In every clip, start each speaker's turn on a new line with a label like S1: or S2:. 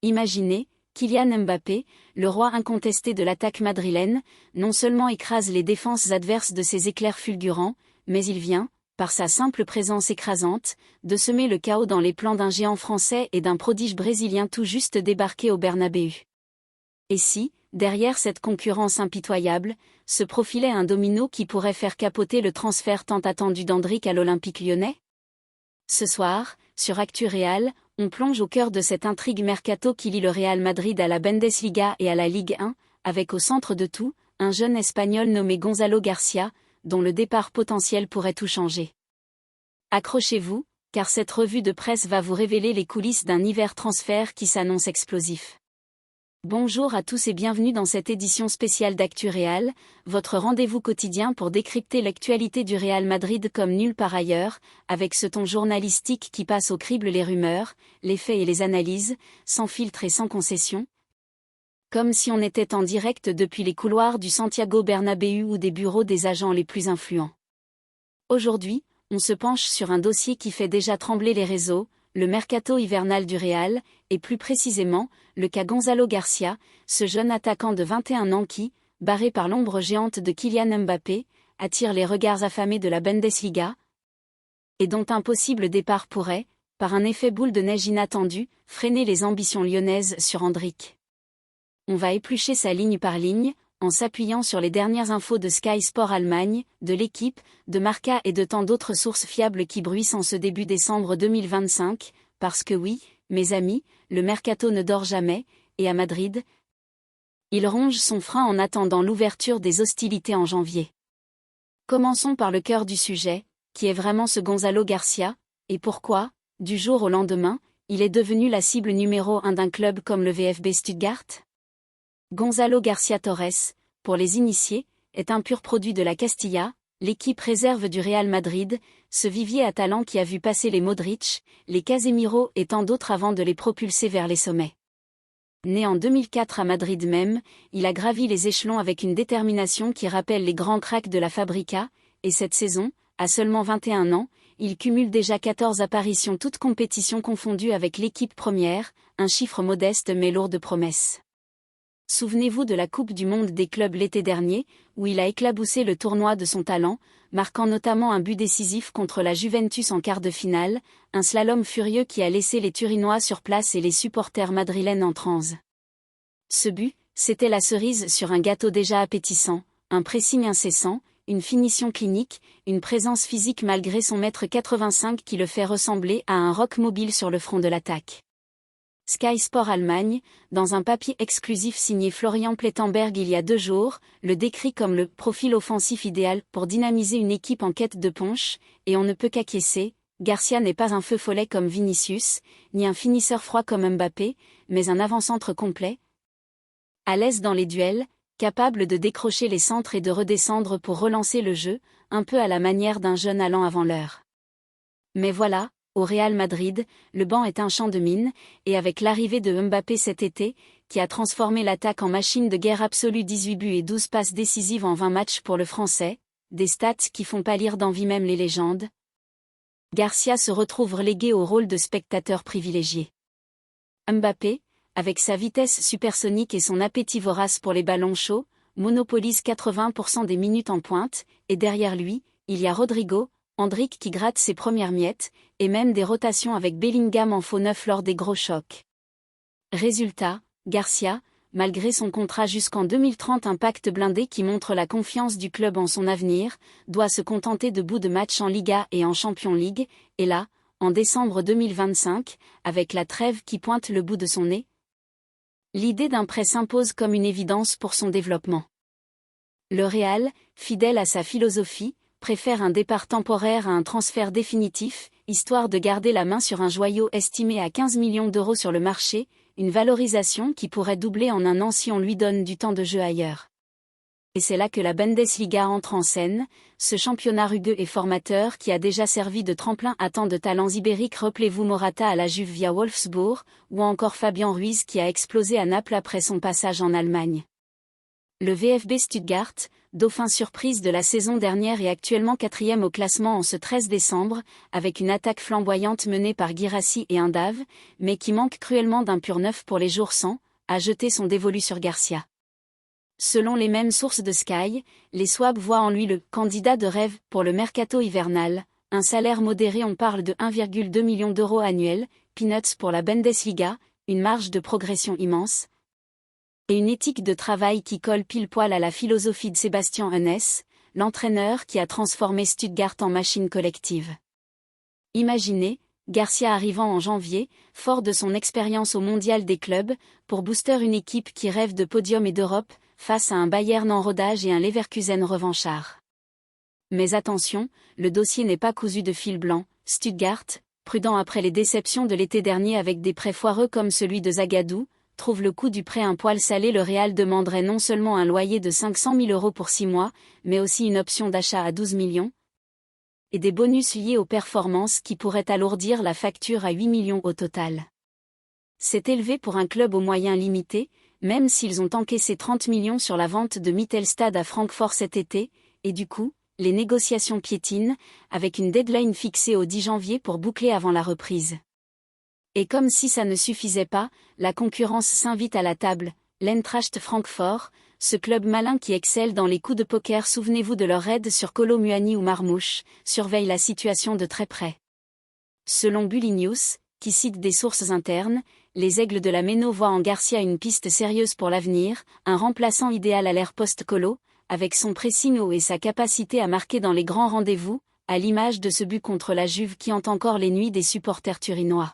S1: Imaginez, Kylian Mbappé, le roi incontesté de l'attaque madrilène, non seulement écrase les défenses adverses de ses éclairs fulgurants, mais il vient, par sa simple présence écrasante, de semer le chaos dans les plans d'un géant français et d'un prodige brésilien tout juste débarqué au Bernabéu. Et si, derrière cette concurrence impitoyable, se profilait un domino qui pourrait faire capoter le transfert tant attendu d'Endrick à l'Olympique lyonnais? Ce soir, sur Actu Real, on plonge au cœur de cette intrigue mercato qui lie le Real Madrid à la Bundesliga et à la Ligue 1, avec au centre de tout, un jeune Espagnol nommé Gonzalo Garcia, dont le départ potentiel pourrait tout changer. Accrochez-vous, car cette revue de presse va vous révéler les coulisses d'un hiver transfert qui s'annonce explosif. Bonjour à tous et bienvenue dans cette édition spéciale d'Actu Real, votre rendez-vous quotidien pour décrypter l'actualité du Real Madrid comme nulle part ailleurs, avec ce ton journalistique qui passe au crible les rumeurs, les faits et les analyses, sans filtre et sans concession. Comme si on était en direct depuis les couloirs du Santiago Bernabéu ou des bureaux des agents les plus influents. Aujourd'hui, on se penche sur un dossier qui fait déjà trembler les réseaux, le mercato hivernal du Real, et plus précisément, le cas Gonzalo Garcia, ce jeune attaquant de 21 ans qui, barré par l'ombre géante de Kylian Mbappé, attire les regards affamés de la Bundesliga, et dont un possible départ pourrait, par un effet boule de neige inattendu, freiner les ambitions lyonnaises sur Endrick. On va éplucher sa ligne par ligne, en s'appuyant sur les dernières infos de Sky Sport Allemagne, de l'équipe, de Marca et de tant d'autres sources fiables qui bruissent en ce début décembre 2025, parce que oui, mes amis, le mercato ne dort jamais, et à Madrid, il ronge son frein en attendant l'ouverture des hostilités en janvier. Commençons par le cœur du sujet, qui est vraiment ce Gonzalo Garcia, et pourquoi, du jour au lendemain, il est devenu la cible numéro 1 d'un club comme le VfB Stuttgart? Gonzalo Garcia Torres, pour les initiés, est un pur produit de la Castilla, l'équipe réserve du Real Madrid, ce vivier à talent qui a vu passer les Modric, les Casemiro et tant d'autres avant de les propulser vers les sommets. Né en 2004 à Madrid même, il a gravi les échelons avec une détermination qui rappelle les grands cracks de la Fabrica, et cette saison, à seulement 21 ans, il cumule déjà 14 apparitions toutes compétitions confondues avec l'équipe première, un chiffre modeste mais lourd de promesses. Souvenez-vous de la Coupe du Monde des clubs l'été dernier, où il a éclaboussé le tournoi de son talent, marquant notamment un but décisif contre la Juventus en quart de finale, un slalom furieux qui a laissé les Turinois sur place et les supporters madrilènes en transe. Ce but, c'était la cerise sur un gâteau déjà appétissant, un pressing incessant, une finition clinique, une présence physique malgré son mètre 85 qui le fait ressembler à un roc mobile sur le front de l'attaque. Sky Sport Allemagne, dans un papier exclusif signé Florian Plettenberg il y a 2 jours, le décrit comme le profil offensif idéal pour dynamiser une équipe en quête de punch, et on ne peut qu'acquiescer. Garcia n'est pas un feu follet comme Vinicius, ni un finisseur froid comme Mbappé, mais un avant-centre complet. À l'aise dans les duels, capable de décrocher les centres et de redescendre pour relancer le jeu, un peu à la manière d'un jeune allant avant l'heure. Mais voilà, au Real Madrid, le banc est un champ de mines, et avec l'arrivée de Mbappé cet été, qui a transformé l'attaque en machine de guerre absolue 18 buts et 12 passes décisives en 20 matchs pour le Français, des stats qui font pâlir d'envie même les légendes, Garcia se retrouve relégué au rôle de spectateur privilégié. Mbappé, avec sa vitesse supersonique et son appétit vorace pour les ballons chauds, monopolise 80% des minutes en pointe, et derrière lui, il y a Rodrigo, Endrick qui gratte ses premières miettes, et même des rotations avec Bellingham en faux neuf lors des gros chocs. Résultat, Garcia, malgré son contrat jusqu'en 2030, un pacte blindé qui montre la confiance du club en son avenir, doit se contenter de bouts de matchs en Liga et en Champions League, et là, en décembre 2025, avec la trêve qui pointe le bout de son nez, l'idée d'un prêt s'impose comme une évidence pour son développement. Le Real, fidèle à sa philosophie, préfère un départ temporaire à un transfert définitif, histoire de garder la main sur un joyau estimé à 15 millions d'euros sur le marché, une valorisation qui pourrait doubler en un an si on lui donne du temps de jeu ailleurs. Et c'est là que la Bundesliga entre en scène, ce championnat rugueux et formateur qui a déjà servi de tremplin à tant de talents ibériques. Rappelez-vous Morata à la Juve via Wolfsburg, ou encore Fabian Ruiz qui a explosé à Naples après son passage en Allemagne. Le VfB Stuttgart, dauphin surprise de la saison dernière et actuellement 4e au classement en ce 13 décembre, avec une attaque flamboyante menée par Guirassy et Indave, mais qui manque cruellement d'un pur neuf pour les jours sans, a jeté son dévolu sur Garcia. Selon les mêmes sources de Sky, les Swabs voient en lui le « candidat de rêve » pour le mercato hivernal, un salaire modéré, on parle de 1,2 million d'euros annuels, peanuts pour la Bundesliga, une marge de progression immense, et une éthique de travail qui colle pile-poil à la philosophie de Sébastien Hoeneß, l'entraîneur qui a transformé Stuttgart en machine collective. Imaginez, Garcia arrivant en janvier, fort de son expérience au mondial des clubs, pour booster une équipe qui rêve de podium et d'Europe, face à un Bayern en rodage et un Leverkusen revanchard. Mais attention, le dossier n'est pas cousu de fil blanc. Stuttgart, prudent après les déceptions de l'été dernier avec des prêts foireux comme celui de Zagadou, trouve le coût du prêt un poil salé. Le Real demanderait non seulement un loyer de 500 000 euros pour 6 mois, mais aussi une option d'achat à 12 millions, et des bonus liés aux performances qui pourraient alourdir la facture à 8 millions au total. C'est élevé pour un club aux moyens limités, même s'ils ont encaissé 30 millions sur la vente de Mittelstad à Francfort cet été, et du coup, les négociations piétinent, avec une deadline fixée au 10 janvier pour boucler avant la reprise. Et comme si ça ne suffisait pas, la concurrence s'invite à la table. L'Eintracht Francfort, ce club malin qui excelle dans les coups de poker, souvenez-vous de leur raid sur Kolo Muani ou Marmouche, surveille la situation de très près. Selon Bully News, qui cite des sources internes, les Aigles de la Méno voient en Garcia une piste sérieuse pour l'avenir, un remplaçant idéal à l'ère post-Kolo, avec son pressing haut et sa capacité à marquer dans les grands rendez-vous, à l'image de ce but contre la Juve qui hante encore les nuits des supporters turinois.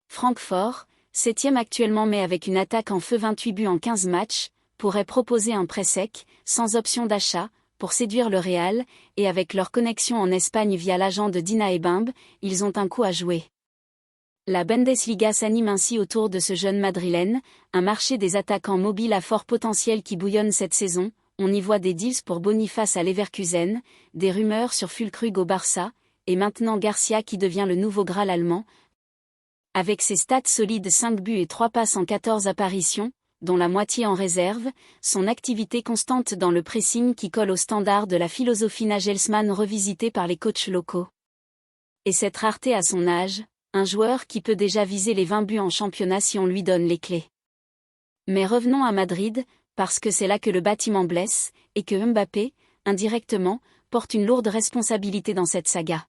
S1: Francfort, 7e actuellement mais avec une attaque en feu, 28 buts en 15 matchs, pourrait proposer un prêt sec, sans option d'achat, pour séduire le Real, et avec leur connexion en Espagne via l'agent de Dina Ebimbe, ils ont un coup à jouer. La Bundesliga s'anime ainsi autour de ce jeune madrilène, un marché des attaquants mobiles à fort potentiel qui bouillonne cette saison. On y voit des deals pour Boniface à Leverkusen, des rumeurs sur Füllkrug au Barça, et maintenant Garcia qui devient le nouveau Graal allemand. Avec ses stats solides, 5 buts et 3 passes en 14 apparitions, dont la moitié en réserve, son activité constante dans le pressing qui colle aux standards de la philosophie Nagelsmann revisitée par les coachs locaux. Et cette rareté à son âge, un joueur qui peut déjà viser les 20 buts en championnat si on lui donne les clés. Mais revenons à Madrid, parce que c'est là que le bâtiment blesse, et que Mbappé, indirectement, porte une lourde responsabilité dans cette saga.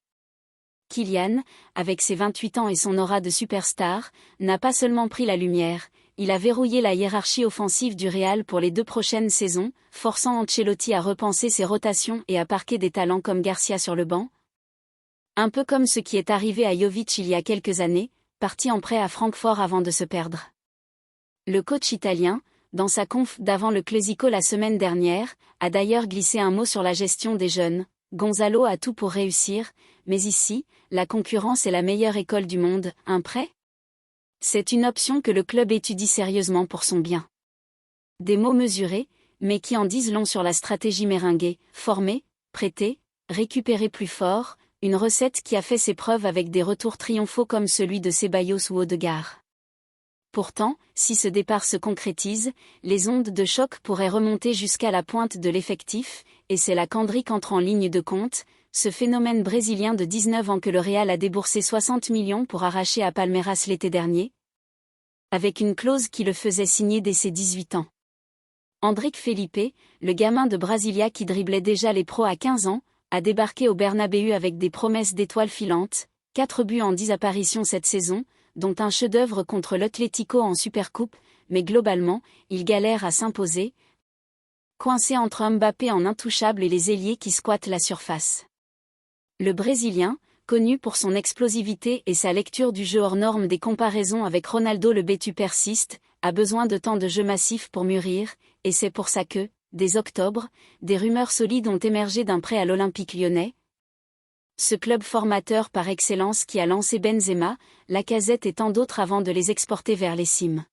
S1: Kylian, avec ses 28 ans et son aura de superstar, n'a pas seulement pris la lumière, il a verrouillé la hiérarchie offensive du Real pour les 2 prochaines saisons, forçant Ancelotti à repenser ses rotations et à parquer des talents comme Garcia sur le banc. Un peu comme ce qui est arrivé à Jovic il y a quelques années, parti en prêt à Francfort avant de se perdre. Le coach italien, dans sa conf d'avant le Classico la semaine dernière, a d'ailleurs glissé un mot sur la gestion des jeunes. Gonzalo a tout pour réussir, mais ici, la concurrence est la meilleure école du monde. Un prêt ? C'est une option que le club étudie sérieusement pour son bien. Des mots mesurés, mais qui en disent long sur la stratégie méringuée. Former, prêter, récupérer plus fort, une recette qui a fait ses preuves avec des retours triomphaux comme celui de Ceballos ou Odegaard. Pourtant, si ce départ se concrétise, les ondes de choc pourraient remonter jusqu'à la pointe de l'effectif, et c'est là qu'Endrick entre en ligne de compte, ce phénomène brésilien de 19 ans que le Real a déboursé 60 millions pour arracher à Palmeiras l'été dernier, avec une clause qui le faisait signer dès ses 18 ans. Endrick Felipe, le gamin de Brasilia qui driblait déjà les pros à 15 ans, a débarqué au Bernabéu avec des promesses d'étoiles filantes, 4 buts en 10 apparitions cette saison, dont un chef-d'œuvre contre l'Atlético en Supercoupe, mais globalement, il galère à s'imposer, coincé entre Mbappé en intouchable et les ailiers qui squattent la surface. Le Brésilien, connu pour son explosivité et sa lecture du jeu hors norme, des comparaisons avec Ronaldo le Bétu persiste, a besoin de temps de jeu massif pour mûrir, et c'est pour ça que, dès octobre, des rumeurs solides ont émergé d'un prêt à l'Olympique lyonnais. Ce club formateur par excellence qui a lancé Benzema, Lacazette et tant d'autres avant de les exporter vers les cimes.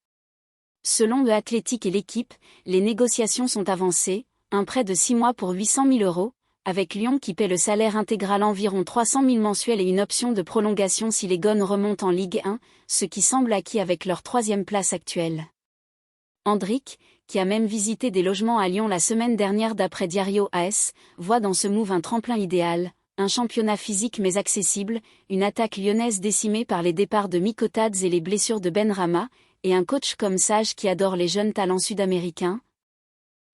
S1: Selon le Athletic et l'équipe, les négociations sont avancées, un prêt de 6 mois pour 800 000 euros, avec Lyon qui paie le salaire intégral environ 300 000 mensuels et une option de prolongation si les Gones remontent en Ligue 1, ce qui semble acquis avec leur 3e place actuelle. Endrick, qui a même visité des logements à Lyon la semaine dernière d'après Diario AS, voit dans ce move un tremplin idéal, un championnat physique mais accessible, une attaque lyonnaise décimée par les départs de Mikotadze et les blessures de Benrahma, et un coach comme Sage qui adore les jeunes talents sud-américains,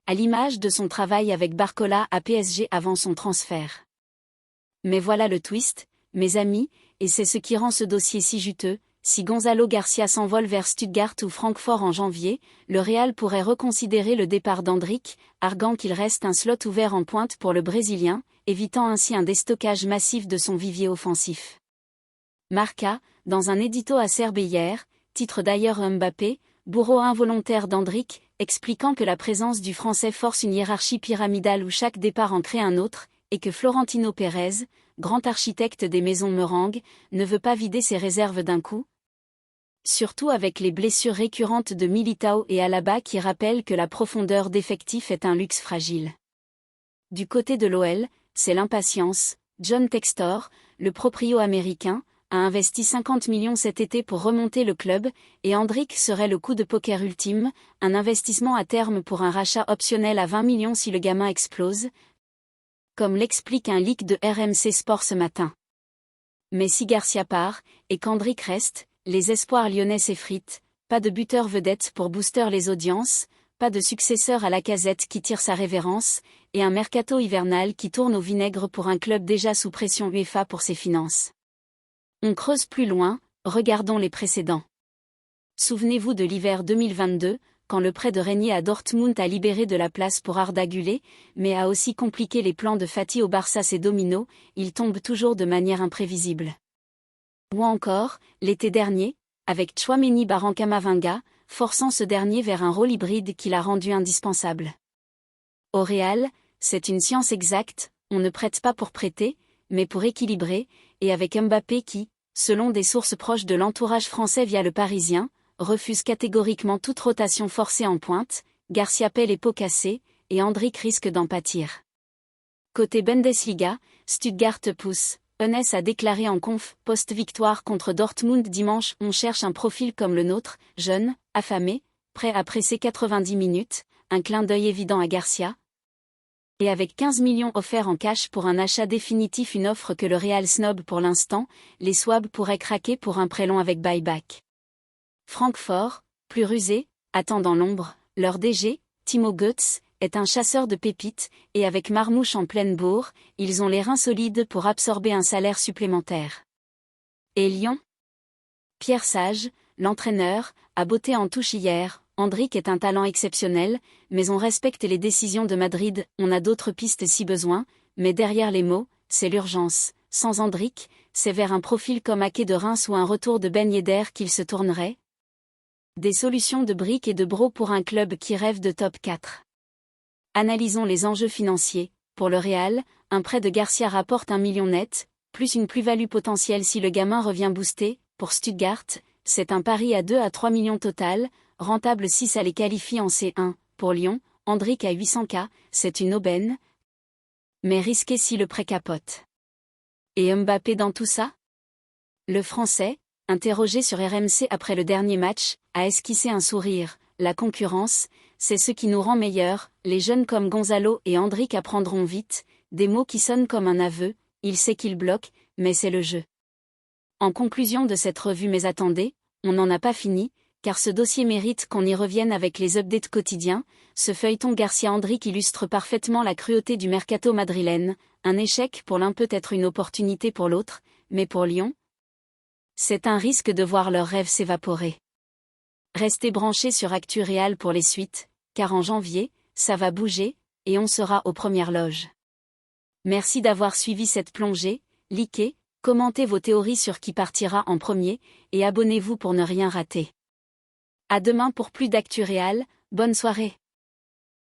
S1: à l'image de son travail avec Barcola à PSG avant son transfert. Mais voilà le twist, mes amis, et c'est ce qui rend ce dossier si juteux. Si Gonzalo Garcia s'envole vers Stuttgart ou Francfort en janvier, le Real pourrait reconsidérer le départ d'Endrick, arguant qu'il reste un slot ouvert en pointe pour le Brésilien, évitant ainsi un déstockage massif de son vivier offensif. Marca, dans un édito acerbe hier, titre d'ailleurs Mbappé, bourreau involontaire d'Endrick, expliquant que la présence du Français force une hiérarchie pyramidale où chaque départ en crée un autre, et que Florentino Pérez, grand architecte des maisons meringues, ne veut pas vider ses réserves d'un coup. Surtout avec les blessures récurrentes de Militao et Alaba qui rappellent que la profondeur d'effectif est un luxe fragile. Du côté de l'OL, c'est l'impatience. John Textor, le proprio américain, a investi 50 millions cet été pour remonter le club, et Endrick serait le coup de poker ultime, un investissement à terme pour un rachat optionnel à 20 millions si le gamin explose, comme l'explique un leak de RMC Sport ce matin. Mais si Garcia part, et qu'Endrick reste, les espoirs lyonnais s'effritent, pas de buteur vedette pour booster les audiences, pas de successeur à Lacazette qui tire sa révérence, et un mercato hivernal qui tourne au vinaigre pour un club déjà sous pression UEFA pour ses finances. On creuse plus loin, regardons les précédents. Souvenez-vous de l'hiver 2022, quand le prêt de Régnier à Dortmund a libéré de la place pour Arda Güler, mais a aussi compliqué les plans de Fati au Barça. Ses dominos, ils tombent toujours de manière imprévisible. Ou encore, l'été dernier, avec Tchouaméni Camavinga, forçant ce dernier vers un rôle hybride qui l'a rendu indispensable. Au Real, c'est une science exacte, on ne prête pas pour prêter, mais pour équilibrer, et avec Mbappé qui, selon des sources proches de l'entourage français via le Parisien, refuse catégoriquement toute rotation forcée en pointe, Garcia paie les pots cassés, et Endrick risque d'en pâtir. Côté Bundesliga, Stuttgart pousse. Enes a déclaré en conf post-victoire contre Dortmund dimanche: on cherche un profil comme le nôtre, jeune, affamé, prêt à presser 90 minutes, un clin d'œil évident à Garcia. Et avec 15 millions offerts en cash pour un achat définitif, une offre que le Real snob pour l'instant, les Swabs pourraient craquer pour un prêt long avec buyback. Francfort, plus rusé, attend dans l'ombre, leur DG, Timo Götze, est un chasseur de pépites, et avec Marmouche en pleine bourre, ils ont les reins solides pour absorber un salaire supplémentaire. Et Lyon ? Pierre Sage, l'entraîneur, a botté en touche hier. Endrick est un talent exceptionnel, mais on respecte les décisions de Madrid, on a d'autres pistes si besoin, mais derrière les mots, c'est l'urgence. Sans Endrick, c'est vers un profil comme Ake de Reims ou un retour de Ben Yedder qu'il se tournerait. Des solutions de briques et de bros pour un club qui rêve de top 4. Analysons les enjeux financiers. Pour le Real, un prêt de Garcia rapporte 1 million net, plus une plus-value potentielle si le gamin revient boosté. Pour Stuttgart, c'est un pari à 2 à 3 millions total, rentable si ça les qualifie en C1. Pour Lyon, Endrick à 800K, c'est une aubaine, mais risqué si le prêt capote. Et Mbappé dans tout ça ? Le Français, interrogé sur RMC après le dernier match, a esquissé un sourire. La concurrence, c'est ce qui nous rend meilleurs, les jeunes comme Gonzalo et Endrick apprendront vite, des mots qui sonnent comme un aveu, il sait qu'il bloque, mais c'est le jeu. En conclusion de cette revue, mais attendez, on n'en a pas fini, car ce dossier mérite qu'on y revienne avec les updates quotidiens. Ce feuilleton Garcia-Endrick illustre parfaitement la cruauté du mercato madrilène, un échec pour l'un peut être une opportunité pour l'autre, mais pour Lyon, c'est un risque de voir leurs rêves s'évaporer. Restez branchés sur Actu Real pour les suites, car en janvier, ça va bouger, et on sera aux premières loges. Merci d'avoir suivi cette plongée, likez, commentez vos théories sur qui partira en premier, et abonnez-vous pour ne rien rater. À demain pour plus d'Actu Real, bonne soirée.